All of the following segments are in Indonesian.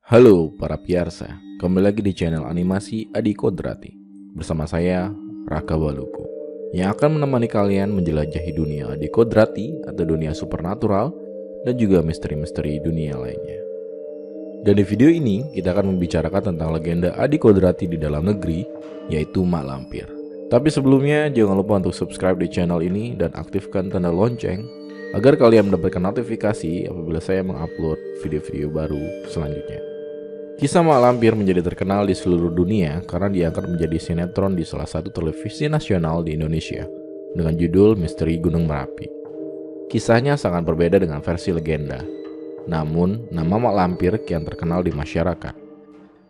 Halo para piarsa, kembali lagi di channel animasi Adi Kodrati. Bersama saya, Raka Waluku, yang akan menemani kalian menjelajahi dunia Adi Kodrati atau dunia supernatural dan juga misteri-misteri dunia lainnya. Dan di video ini, kita akan membicarakan tentang legenda Adi Kodrati di dalam negeri, yaitu Mak Lampir. Tapi sebelumnya, jangan lupa untuk subscribe di channel ini dan aktifkan tanda lonceng agar kalian mendapatkan notifikasi apabila saya mengupload video-video baru selanjutnya. Kisah Mak Lampir menjadi terkenal di seluruh dunia karena diangkat menjadi sinetron di salah satu televisi nasional di Indonesia dengan judul Misteri Gunung Merapi. Kisahnya sangat berbeda dengan versi legenda, namun nama Mak Lampir kian terkenal di masyarakat.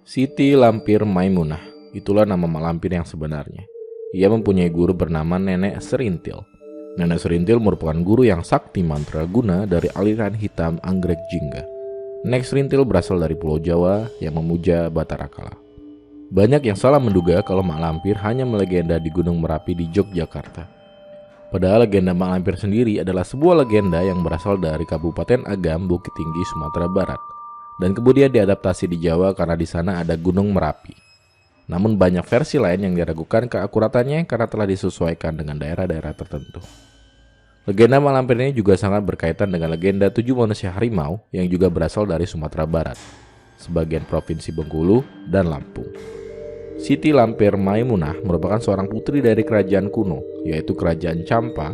Siti Lampir Maimunah, itulah nama Mak Lampir yang sebenarnya. Ia mempunyai guru bernama Nenek Serintil. Nenek Serintil merupakan guru yang sakti mantraguna dari aliran hitam Anggrek Jingga. Nenek Serintil berasal dari Pulau Jawa yang memuja Batara Kala. Banyak yang salah menduga kalau Mak Lampir hanya melegenda di Gunung Merapi di Yogyakarta. Padahal legenda Mak Lampir sendiri adalah sebuah legenda yang berasal dari Kabupaten Agam, Bukit Tinggi, Sumatera Barat, dan kemudian diadaptasi di Jawa karena di sana ada Gunung Merapi. Namun banyak versi lain yang diragukan keakuratannya karena telah disesuaikan dengan daerah-daerah tertentu. Legenda Mak Lampir ini juga sangat berkaitan dengan legenda 7 manusia harimau yang juga berasal dari Sumatera Barat, sebagian provinsi Bengkulu dan Lampung. Siti Lampir Maimunah merupakan seorang putri dari kerajaan kuno, yaitu Kerajaan Champa,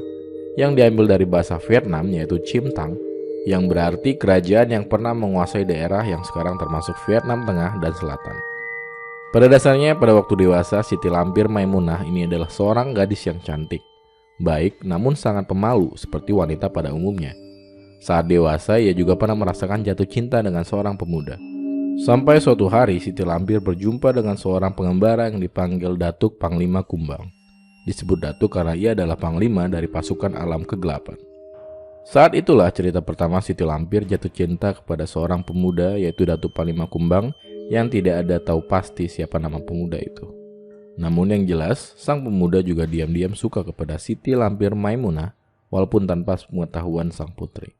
yang diambil dari bahasa Vietnam yaitu Chim Tang, yang berarti kerajaan yang pernah menguasai daerah yang sekarang termasuk Vietnam Tengah dan Selatan. Pada dasarnya, pada waktu dewasa, Siti Lampir Maimunah ini adalah seorang gadis yang cantik, baik namun sangat pemalu seperti wanita pada umumnya. Saat dewasa ia juga pernah merasakan jatuh cinta dengan seorang pemuda. Sampai suatu hari Siti Lampir berjumpa dengan seorang pengembara yang dipanggil Datuk Panglima Kumbang. Disebut Datuk karena ia adalah panglima dari pasukan alam kegelapan. Saat itulah cerita pertama Siti Lampir jatuh cinta kepada seorang pemuda yaitu Datuk Panglima Kumbang yang tidak ada tahu pasti siapa nama pemuda itu. Namun yang jelas, sang pemuda juga diam-diam suka kepada Siti Lampir Maimunah walaupun tanpa pengetahuan sang putri.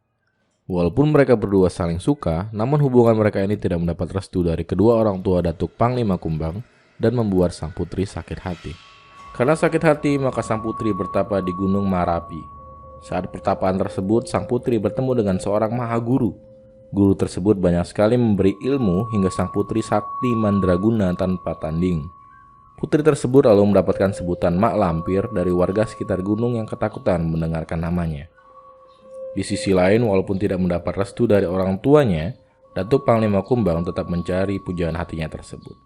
Walaupun mereka berdua saling suka, namun hubungan mereka ini tidak mendapat restu dari kedua orang tua Datuk Panglima Kumbang dan membuat sang putri sakit hati. Karena sakit hati, maka sang putri bertapa di Gunung Merapi. Saat pertapaan tersebut, sang putri bertemu dengan seorang mahaguru. Guru tersebut banyak sekali memberi ilmu hingga sang putri sakti mandraguna tanpa tanding. Putri tersebut lalu mendapatkan sebutan Mak Lampir dari warga sekitar gunung yang ketakutan mendengarkan namanya. Di sisi lain, walaupun tidak mendapat restu dari orang tuanya, Datuk Panglima Kumbang tetap mencari pujaan hatinya tersebut.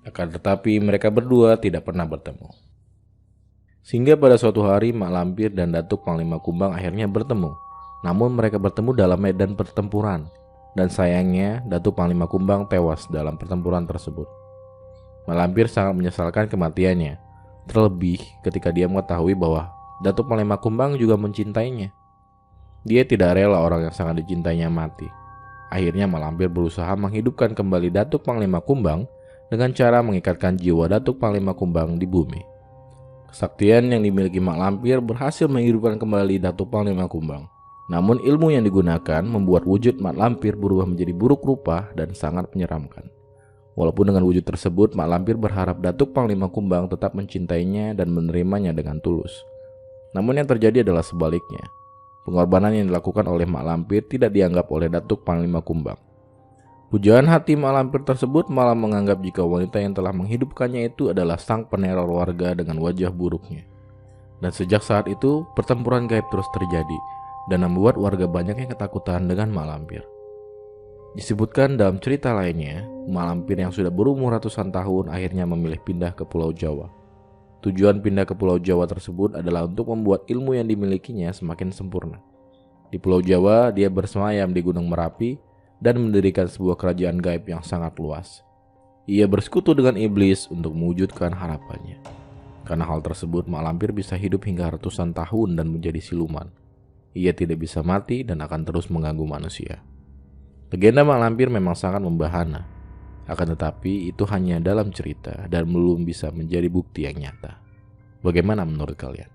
Akan tetapi mereka berdua tidak pernah bertemu. Sehingga pada suatu hari Mak Lampir dan Datuk Panglima Kumbang akhirnya bertemu. Namun mereka bertemu dalam medan pertempuran. Dan sayangnya Datuk Panglima Kumbang tewas dalam pertempuran tersebut. Mak Lampir sangat menyesalkan kematiannya, terlebih ketika dia mengetahui bahwa Datuk Panglima Kumbang juga mencintainya. Dia tidak rela orang yang sangat dicintainya mati. Akhirnya Mak Lampir berusaha menghidupkan kembali Datuk Panglima Kumbang dengan cara mengikatkan jiwa Datuk Panglima Kumbang di bumi. Kesaktian yang dimiliki Mak Lampir berhasil menghidupkan kembali Datuk Panglima Kumbang. Namun ilmu yang digunakan membuat wujud Mak Lampir berubah menjadi buruk rupa dan sangat menyeramkan. Walaupun dengan wujud tersebut, Mak Lampir berharap Datuk Panglima Kumbang tetap mencintainya dan menerimanya dengan tulus. Namun yang terjadi adalah sebaliknya. Pengorbanan yang dilakukan oleh Mak Lampir tidak dianggap oleh Datuk Panglima Kumbang. Pujaan hati Mak Lampir tersebut malah menganggap jika wanita yang telah menghidupkannya itu adalah sang peneror warga dengan wajah buruknya. Dan sejak saat itu, pertempuran gaib terus terjadi dan membuat warga banyak yang ketakutan dengan Mak Lampir. Disebutkan dalam cerita lainnya, Mak Lampir yang sudah berumur ratusan tahun akhirnya memilih pindah ke Pulau Jawa. Tujuan pindah ke Pulau Jawa tersebut adalah untuk membuat ilmu yang dimilikinya semakin sempurna. Di Pulau Jawa, dia bersemayam di Gunung Merapi dan mendirikan sebuah kerajaan gaib yang sangat luas. Ia bersekutu dengan iblis untuk mewujudkan harapannya. Karena hal tersebut, Mak Lampir bisa hidup hingga ratusan tahun dan menjadi siluman. Ia tidak bisa mati dan akan terus mengganggu manusia. Legenda Mak Lampir memang sangat membahana, akan tetapi itu hanya dalam cerita dan belum bisa menjadi bukti yang nyata. Bagaimana menurut kalian?